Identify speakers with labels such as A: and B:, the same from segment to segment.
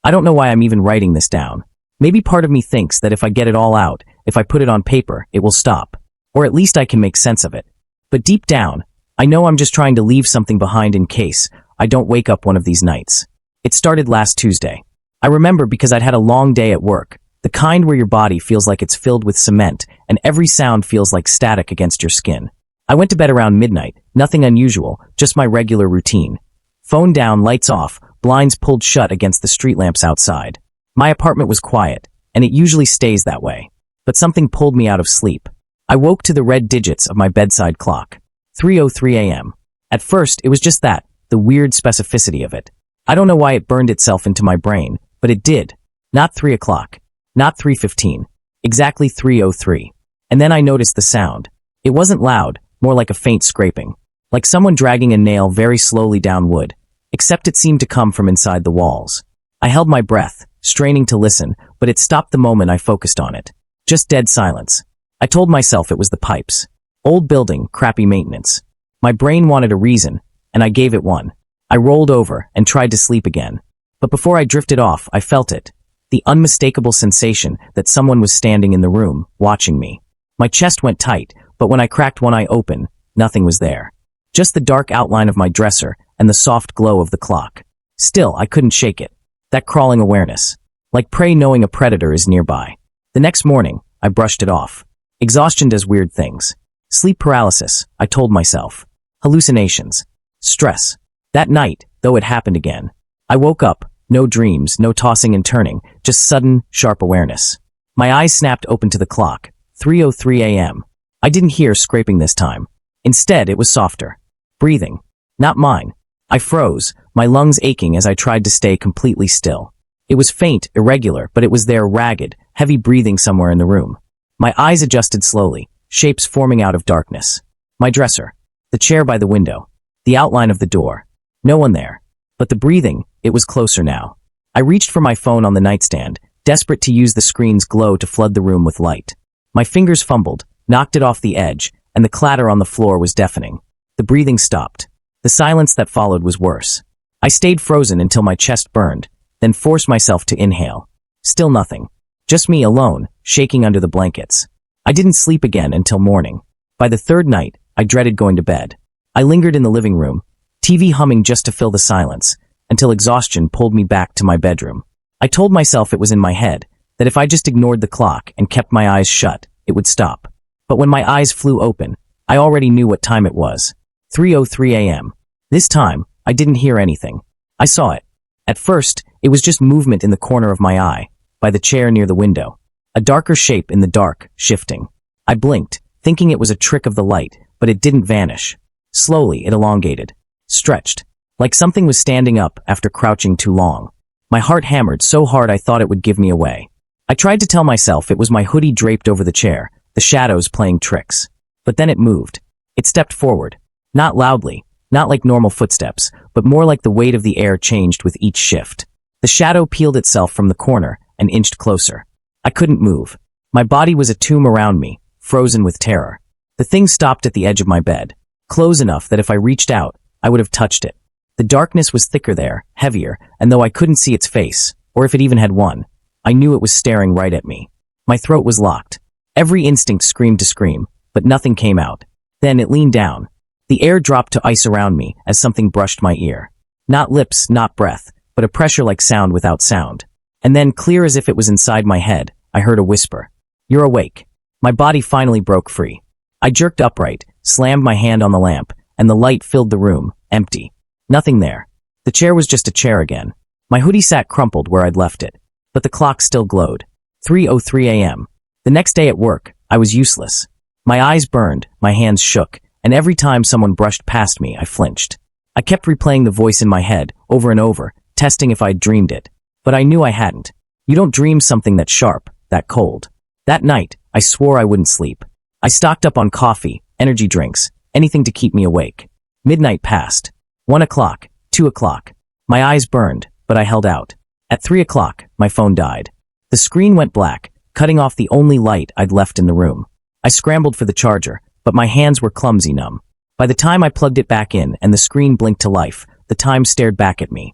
A: I don't know why I'm even writing this down. Maybe part of me thinks that if I get it all out, if I put it on paper, it will stop. Or at least I can make sense of it. But deep down, I know I'm just trying to leave something behind in case I don't wake up one of these nights. It started last Tuesday. I remember because I'd had a long day at work, the kind where your body feels like it's filled with cement and every sound feels like static against your skin. I went to bed around midnight, nothing unusual, just my regular routine. Phone down, lights off, blinds pulled shut against the street lamps outside. My apartment was quiet, and it usually stays that way. But something pulled me out of sleep. I woke to the red digits of my bedside clock. 3:03 a.m. At first, it was just that, the weird specificity of it. I don't know why it burned itself into my brain, but it did. Not 3 o'clock. Not 3:15. Exactly 3:03. And then I noticed the sound. It wasn't loud, more like a faint scraping. Like someone dragging a nail very slowly down wood. Except it seemed to come from inside the walls. I held my breath, straining to listen, but it stopped the moment I focused on it. Just dead silence. I told myself it was the pipes. Old building, crappy maintenance. My brain wanted a reason, and I gave it one. I rolled over and tried to sleep again. But before I drifted off, I felt it. The unmistakable sensation that someone was standing in the room, watching me. My chest went tight, but when I cracked one eye open, nothing was there. Just the dark outline of my dresser and the soft glow of the clock. Still, I couldn't shake it. That crawling awareness. Like prey knowing a predator is nearby. The next morning, I brushed it off. Exhaustion does weird things. Sleep paralysis, I told myself. Hallucinations. Stress. That night, though it happened again. I woke up, no dreams, no tossing and turning, just sudden, sharp awareness. My eyes snapped open to the clock. 3:03 a.m. I didn't hear scraping this time. Instead, it was softer. Breathing. Not mine. I froze, my lungs aching as I tried to stay completely still. It was faint, irregular, but it was there, ragged, heavy breathing somewhere in the room. My eyes adjusted slowly, shapes forming out of darkness. My dresser. The chair by the window. The outline of the door. No one there. But the breathing, it was closer now. I reached for my phone on the nightstand, desperate to use the screen's glow to flood the room with light. My fingers fumbled, knocked it off the edge, and the clatter on the floor was deafening. The breathing stopped. The silence that followed was worse. I stayed frozen until my chest burned, then forced myself to inhale. Still nothing. Just me alone, shaking under the blankets. I didn't sleep again until morning. By the third night, I dreaded going to bed. I lingered in the living room, TV humming just to fill the silence, until exhaustion pulled me back to my bedroom. I told myself it was in my head, that if I just ignored the clock and kept my eyes shut, it would stop. But when my eyes flew open, I already knew what time it was. 3:03 a.m. This time, I didn't hear anything. I saw it. At first, it was just movement in the corner of my eye, by the chair near the window. A darker shape in the dark, shifting. I blinked, thinking it was a trick of the light, but it didn't vanish. Slowly, it elongated. Stretched. Like something was standing up after crouching too long. My heart hammered so hard I thought it would give me away. I tried to tell myself it was my hoodie draped over the chair, the shadows playing tricks. But then it moved. It stepped forward. Not loudly, not like normal footsteps, but more like the weight of the air changed with each shift. The shadow peeled itself from the corner and inched closer. I couldn't move. My body was a tomb around me, frozen with terror. The thing stopped at the edge of my bed, close enough that if I reached out, I would have touched it. The darkness was thicker there, heavier, and though I couldn't see its face, or if it even had one, I knew it was staring right at me. My throat was locked. Every instinct screamed to scream, but nothing came out. Then it leaned down. The air dropped to ice around me as something brushed my ear. Not lips, not breath, but a pressure like sound without sound. And then, clear as if it was inside my head, I heard a whisper. "You're awake." My body finally broke free. I jerked upright, slammed my hand on the lamp, and the light filled the room, empty. Nothing there. The chair was just a chair again. My hoodie sat crumpled where I'd left it. But the clock still glowed. 3:03 a.m. The next day at work, I was useless. My eyes burned, my hands shook, and every time someone brushed past me, I flinched. I kept replaying the voice in my head, over and over, testing if I'd dreamed it. But I knew I hadn't. You don't dream something that sharp, that cold. That night, I swore I wouldn't sleep. I stocked up on coffee, energy drinks, anything to keep me awake. Midnight passed. 1 o'clock, 2 o'clock. My eyes burned, but I held out. At 3 o'clock, my phone died. The screen went black, cutting off the only light I'd left in the room. I scrambled for the charger, but my hands were clumsy numb. By the time I plugged it back in and the screen blinked to life, the time stared back at me.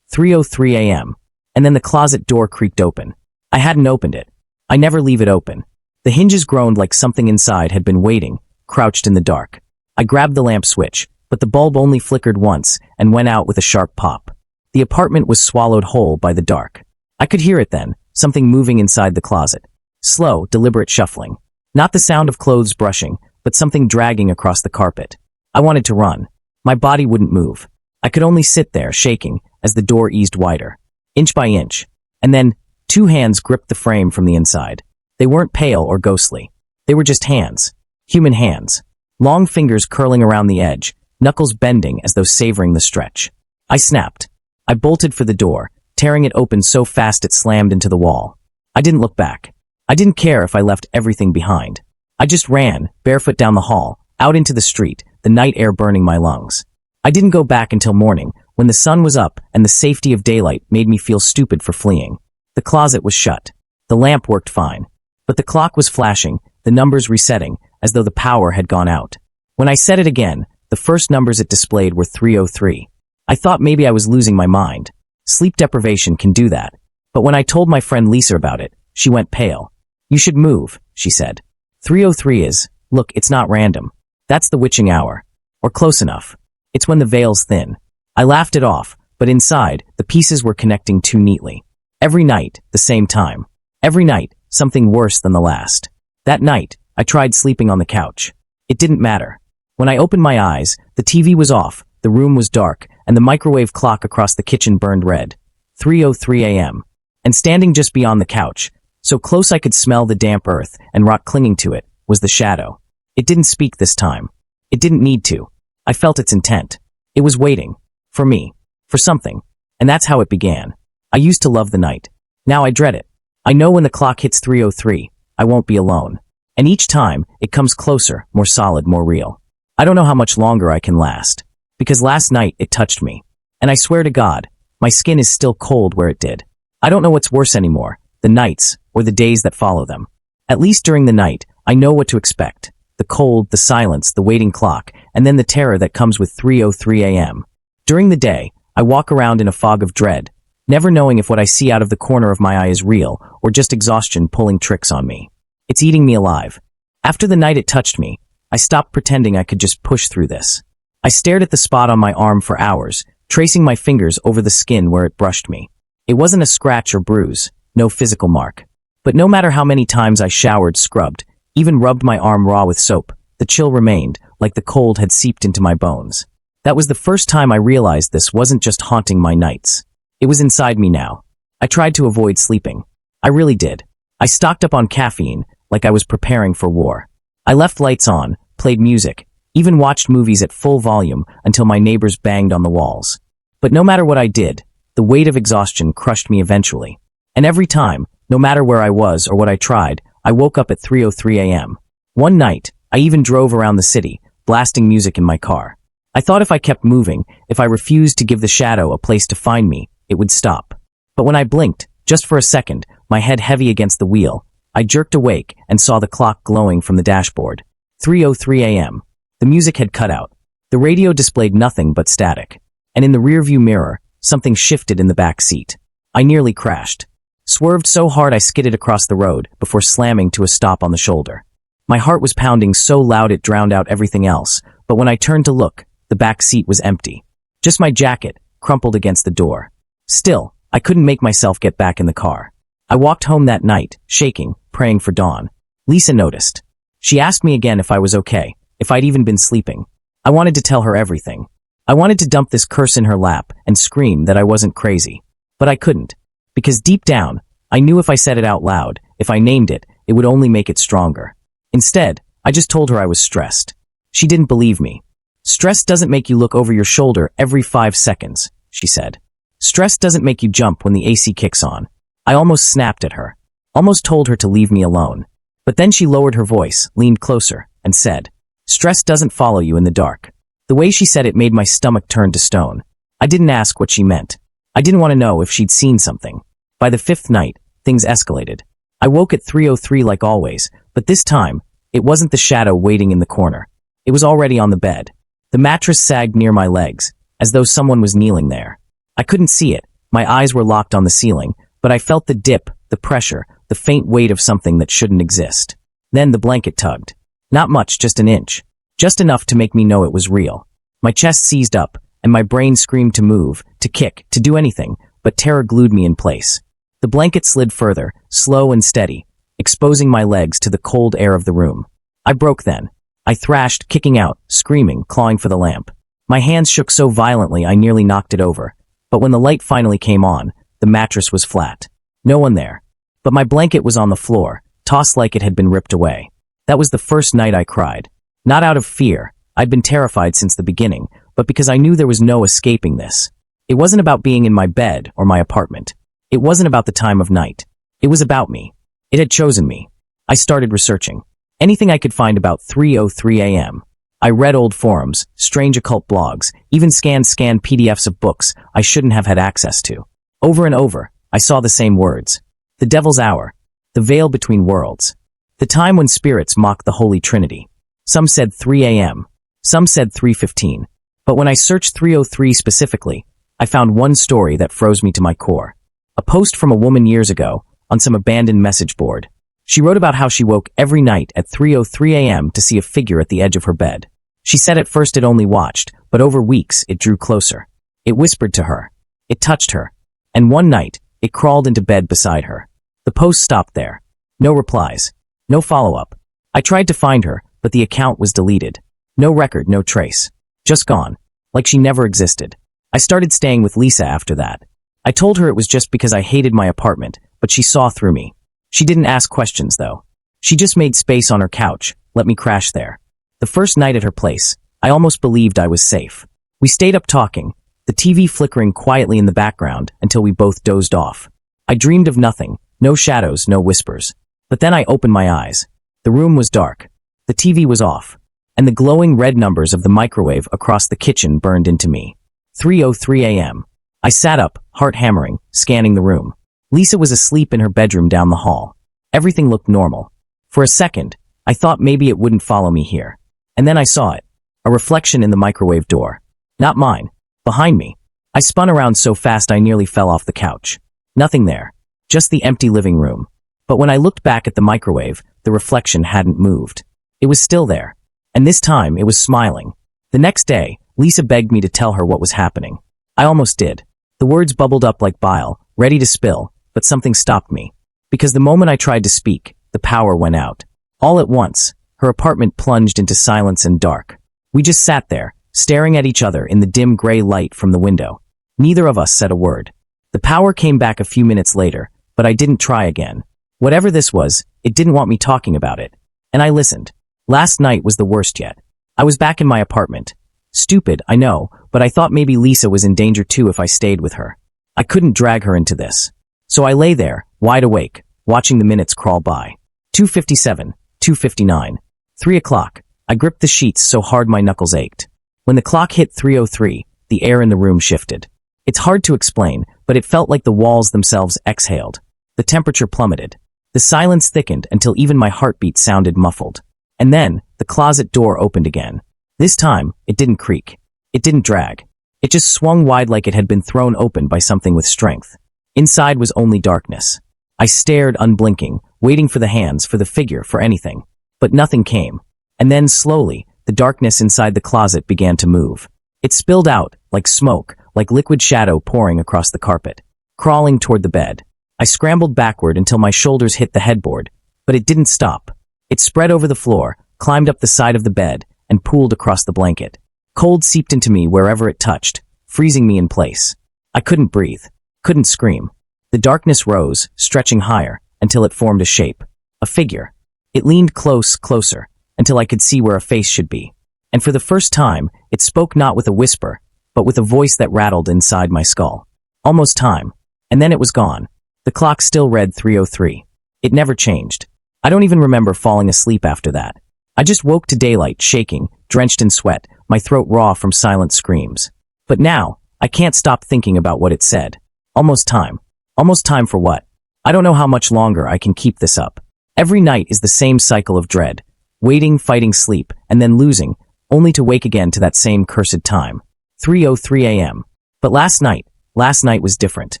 A: 3:03 a.m. and then the closet door creaked open. I hadn't opened it. I never leave it open. The hinges groaned like something inside had been waiting, crouched in the dark. I grabbed the lamp switch, but the bulb only flickered once and went out with a sharp pop. The apartment was swallowed whole by the dark. I could hear it then, something moving inside the closet. Slow, deliberate shuffling. Not the sound of clothes brushing, but something dragging across the carpet. I wanted to run. My body wouldn't move. I could only sit there, shaking, as the door eased wider. Inch by inch. And then, 2 hands gripped the frame from the inside. They weren't pale or ghostly. They were just hands. Human hands. Long fingers curling around the edge, knuckles bending as though savoring the stretch. I snapped. I bolted for the door, tearing it open so fast it slammed into the wall. I didn't look back. I didn't care if I left everything behind. I just ran, barefoot down the hall, out into the street, the night air burning my lungs. I didn't go back until morning, when the sun was up and the safety of daylight made me feel stupid for fleeing. The closet was shut. The lamp worked fine. But the clock was flashing, the numbers resetting, as though the power had gone out. When I set it again, the first numbers it displayed were 303. I thought maybe I was losing my mind. Sleep deprivation can do that. But when I told my friend Lisa about it, she went pale. "You should move," she said. 303 is, look, it's not random. That's the witching hour. Or close enough. It's when the veil's thin. I laughed it off, but inside, the pieces were connecting too neatly. Every night, the same time. Every night, something worse than the last. That night, I tried sleeping on the couch. It didn't matter. When I opened my eyes, the TV was off, the room was dark, and the microwave clock across the kitchen burned red. 3:03 a.m. And standing just beyond the couch, so close I could smell the damp earth and rot clinging to it, was the shadow. It didn't speak this time. It didn't need to. I felt its intent. It was waiting. For me. For something. And that's how it began. I used to love the night. Now I dread it. I know when the clock hits 3:03, I won't be alone. And each time, it comes closer, more solid, more real. I don't know how much longer I can last. Because last night, it touched me. And I swear to God, my skin is still cold where it did. I don't know what's worse anymore, the nights or the days that follow them. At least during the night, I know what to expect. The cold, the silence, the waiting clock, and then the terror that comes with 3:03 a.m. During the day, I walk around in a fog of dread, never knowing if what I see out of the corner of my eye is real or just exhaustion pulling tricks on me. It's eating me alive. After the night it touched me, I stopped pretending I could just push through this. I stared at the spot on my arm for hours, tracing my fingers over the skin where it brushed me. It wasn't a scratch or bruise, no physical mark. But no matter how many times I showered, scrubbed, even rubbed my arm raw with soap, the chill remained, like the cold had seeped into my bones. That was the first time I realized this wasn't just haunting my nights. It was inside me now. I tried to avoid sleeping. I really did. I stocked up on caffeine, like I was preparing for war. I left lights on, played music, even watched movies at full volume until my neighbors banged on the walls. But no matter what I did, the weight of exhaustion crushed me eventually. And every time, no matter where I was or what I tried, I woke up at 3:03 a.m. One night, I even drove around the city, blasting music in my car. I thought if I kept moving, if I refused to give the shadow a place to find me, it would stop. But when I blinked, just for a second, my head heavy against the wheel, I jerked awake and saw the clock glowing from the dashboard. 3:03 a.m. The music had cut out. The radio displayed nothing but static. And in the rearview mirror, something shifted in the back seat. I nearly crashed. Swerved so hard I skidded across the road before slamming to a stop on the shoulder. My heart was pounding so loud it drowned out everything else, but when I turned to look, the back seat was empty. Just my jacket, crumpled against the door. Still, I couldn't make myself get back in the car. I walked home that night, shaking, praying for dawn. Lisa noticed. She asked me again if I was okay, if I'd even been sleeping. I wanted to tell her everything. I wanted to dump this curse in her lap and scream that I wasn't crazy. But I couldn't. Because deep down, I knew if I said it out loud, if I named it, it would only make it stronger. Instead, I just told her I was stressed. She didn't believe me. Stress doesn't make you look over your shoulder every 5 seconds, she said. Stress doesn't make you jump when the AC kicks on. I almost snapped at her. Almost told her to leave me alone. But then she lowered her voice, leaned closer, and said, "Stress doesn't follow you in the dark." The way she said it made my stomach turn to stone. I didn't ask what she meant. I didn't want to know if she'd seen something. By the 5th night, things escalated. I woke at 3:03 like always, but this time, it wasn't the shadow waiting in the corner. It was already on the bed. The mattress sagged near my legs, as though someone was kneeling there. I couldn't see it, My eyes were locked on the ceiling, but I felt the dip, the pressure, the faint weight of something that shouldn't exist. Then the blanket tugged. Not much, just an inch. Just enough to make me know it was real. My chest seized up, and my brain screamed to move, to kick, to do anything, but terror glued me in place. The blanket slid further, slow and steady, exposing my legs to the cold air of the room. I broke then. I thrashed, kicking out, screaming, clawing for the lamp. My hands shook so violently I nearly knocked it over. But when the light finally came on, the mattress was flat. No one there. But my blanket was on the floor, tossed like it had been ripped away. That was the first night I cried. Not out of fear. I'd been terrified since the beginning, but because I knew there was no escaping this. It wasn't about being in my bed or my apartment. It wasn't about the time of night. It was about me. It had chosen me. I started researching. Anything I could find about 3:03 a.m. I read old forums, strange occult blogs, even scanned PDFs of books I shouldn't have had access to. Over and over, I saw the same words. The devil's hour. The veil between worlds. The time when spirits mock the Holy Trinity. Some said 3 a.m. Some said 3:15. But when I searched 3:03 specifically, I found one story that froze me to my core. A post from a woman years ago, on some abandoned message board. She wrote about how she woke every night at 3:03 a.m. to see a figure at the edge of her bed. She said at first it only watched, but over weeks it drew closer. It whispered to her. It touched her. And one night, it crawled into bed beside her. The post stopped there. No replies. No follow-up. I tried to find her, but the account was deleted. No record, no trace. Just gone. Like she never existed. I started staying with Lisa after that. I told her it was just because I hated my apartment, but she saw through me. She didn't ask questions, though. She just made space on her couch, let me crash there. The first night at her place, I almost believed I was safe. We stayed up talking, the TV flickering quietly in the background until we both dozed off. I dreamed of nothing, no shadows, no whispers. But then I opened my eyes. The room was dark. The TV was off. And the glowing red numbers of the microwave across the kitchen burned into me. 3:03 a.m. I sat up, heart hammering, scanning the room. Lisa was asleep in her bedroom down the hall. Everything looked normal. For a second, I thought maybe it wouldn't follow me here. And then I saw it. A reflection in the microwave door. Not mine. Behind me. I spun around so fast I nearly fell off the couch. Nothing there. Just the empty living room. But when I looked back at the microwave, the reflection hadn't moved. It was still there. And this time, it was smiling. The next day, Lisa begged me to tell her what was happening. I almost did. The words bubbled up like bile, ready to spill, but something stopped me. Because the moment I tried to speak, the power went out. All at once, her apartment plunged into silence and dark. We just sat there, staring at each other in the dim gray light from the window. Neither of us said a word. The power came back a few minutes later, but I didn't try again. Whatever this was, it didn't want me talking about it. And I listened. Last night was the worst yet. I was back in my apartment. Stupid, I know, but I thought maybe Lisa was in danger too if I stayed with her. I couldn't drag her into this. So I lay there, wide awake, watching the minutes crawl by. 2:57, 2:59, 3 o'clock. I gripped the sheets so hard my knuckles ached. When the clock hit 3:03, the air in the room shifted. It's hard to explain, but it felt like the walls themselves exhaled. The temperature plummeted. The silence thickened until even my heartbeat sounded muffled. And then, the closet door opened again. This time, it didn't creak. It didn't drag. It just swung wide like it had been thrown open by something with strength. Inside was only darkness. I stared unblinking, waiting for the hands, for the figure, for anything. But nothing came. And then, slowly, the darkness inside the closet began to move. It spilled out, like smoke, like liquid shadow pouring across the carpet. Crawling toward the bed. I scrambled backward until my shoulders hit the headboard, but it didn't stop. It spread over the floor, climbed up the side of the bed, and pooled across the blanket. Cold seeped into me wherever it touched, freezing me in place. I couldn't breathe, couldn't scream. The darkness rose, stretching higher, until it formed a shape. A figure. It leaned closer, until I could see where a face should be. And for the first time, it spoke not with a whisper, but with a voice that rattled inside my skull. Almost time. And then it was gone. The clock still read 3:03. It never changed. I don't even remember falling asleep after that. I just woke to daylight, shaking, drenched in sweat, my throat raw from silent screams. But now, I can't stop thinking about what it said. Almost time. Almost time for what? I don't know how much longer I can keep this up. Every night is the same cycle of dread. Waiting, fighting sleep, and then losing, only to wake again to that same cursed time. 3:03 a.m. But last night last night was different.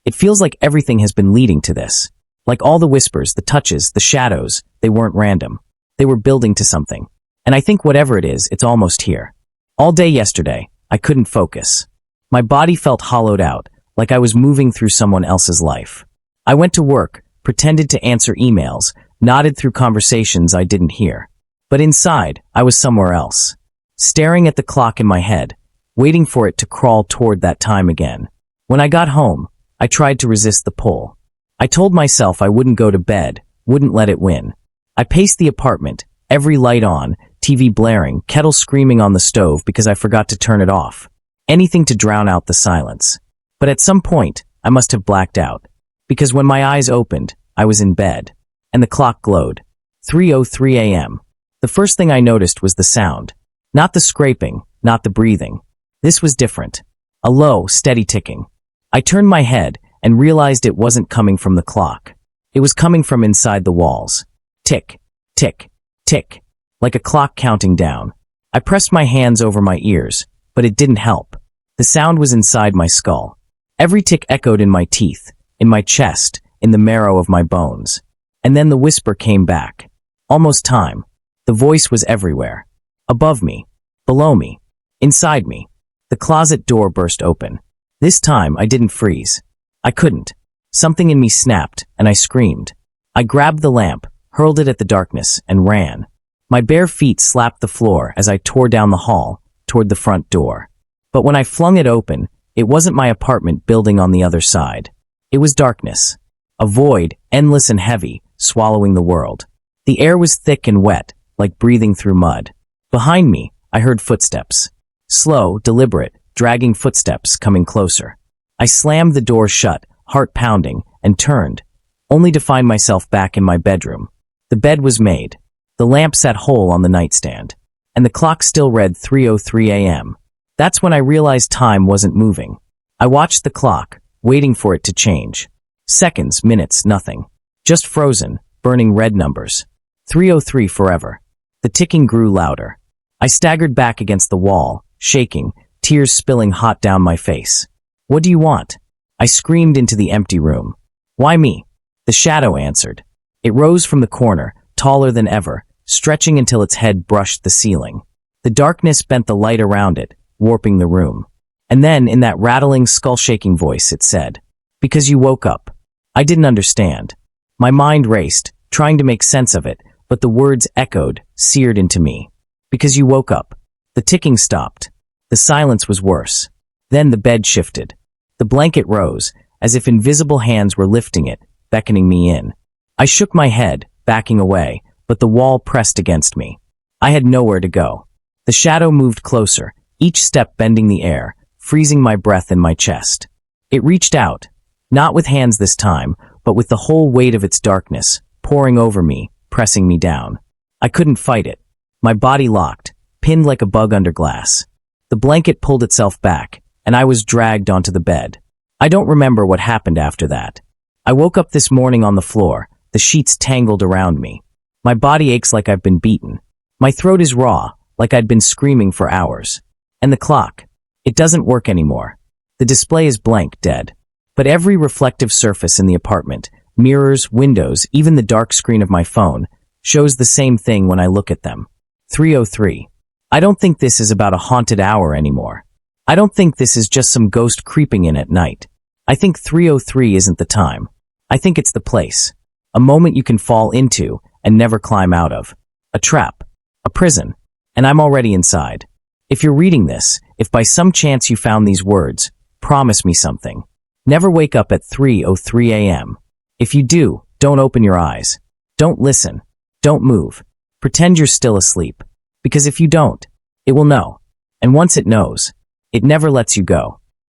A: It feels like everything has been leading to this. Like all the whispers, the touches, the shadows, they weren't random. They were building to something. And I think whatever it is, it's almost here. All day yesterday, I couldn't focus. My body felt hollowed out, like I was moving through someone else's life. I went to work, pretended to answer emails, nodded through conversations I didn't hear. But inside, I was somewhere else. Staring at the clock in my head, waiting for it to crawl toward that time again. When I got home, I tried to resist the pull. I told myself I wouldn't go to bed, wouldn't let it win. I paced the apartment, every light on, TV blaring, kettle screaming on the stove because I forgot to turn it off. Anything to drown out the silence. But at some point, I must have blacked out. Because when my eyes opened, I was in bed. And the clock glowed. 3:03 a.m. The first thing I noticed was the sound. Not the scraping, not the breathing. This was different. A low, steady ticking. I turned my head and realized it wasn't coming from the clock. It was coming from inside the walls. Tick, tick, tick, like a clock counting down. I pressed my hands over my ears, but it didn't help. The sound was inside my skull. Every tick echoed in my teeth, in my chest, in the marrow of my bones. And then the whisper came back. Almost time. The voice was everywhere. Above me, below me, inside me. The closet door burst open. This time I didn't freeze. I couldn't. Something in me snapped, and I screamed. I grabbed the lamp, hurled it at the darkness, and ran. My bare feet slapped the floor as I tore down the hall, toward the front door. But when I flung it open, it wasn't my apartment building on the other side. It was darkness. A void, endless and heavy, swallowing the world. The air was thick and wet, like breathing through mud. Behind me, I heard footsteps. Slow, deliberate, dragging footsteps coming closer. I slammed the door shut, heart pounding, and turned, only to find myself back in my bedroom. The bed was made. The lamp sat whole on the nightstand. And the clock still read 3:03 a.m. That's when I realized time wasn't moving. I watched the clock, waiting for it to change. Seconds, minutes, nothing. Just frozen, burning red numbers. 3:03 forever. The ticking grew louder. I staggered back against the wall, shaking, tears spilling hot down my face. What do you want? I screamed into the empty room. Why me? The shadow answered. It rose from the corner, taller than ever, stretching until its head brushed the ceiling. The darkness bent the light around it, warping the room. And then, in that rattling, skull-shaking voice, it said, "Because you woke up." I didn't understand. My mind raced, trying to make sense of it, but the words echoed, seared into me. Because you woke up. The ticking stopped. The silence was worse. Then the bed shifted. The blanket rose, as if invisible hands were lifting it, beckoning me in. I shook my head, backing away, but the wall pressed against me. I had nowhere to go. The shadow moved closer, each step bending the air, freezing my breath in my chest. It reached out, not with hands this time, but with the whole weight of its darkness, pouring over me, pressing me down. I couldn't fight it. My body locked, pinned like a bug under glass. The blanket pulled itself back, and I was dragged onto the bed. I don't remember what happened after that. I woke up this morning on the floor, the sheets tangled around me. My body aches like I've been beaten. My throat is raw, like I'd been screaming for hours. And the clock. It doesn't work anymore. The display is blank, dead. But every reflective surface in the apartment, mirrors, windows, even the dark screen of my phone, shows the same thing when I look at them. 3:03. I don't think this is about a haunted hour anymore. I don't think this is just some ghost creeping in at night. I think 3:03 isn't the time. I think it's the place. A moment you can fall into and never climb out of. A trap. A prison. And I'm already inside. If you're reading this, if by some chance you found these words, promise me something. Never wake up at 3:03 a.m. If you do, don't open your eyes. Don't listen. Don't move. Pretend you're still asleep. Because if you don't, it will know. And once it knows, it never lets you go.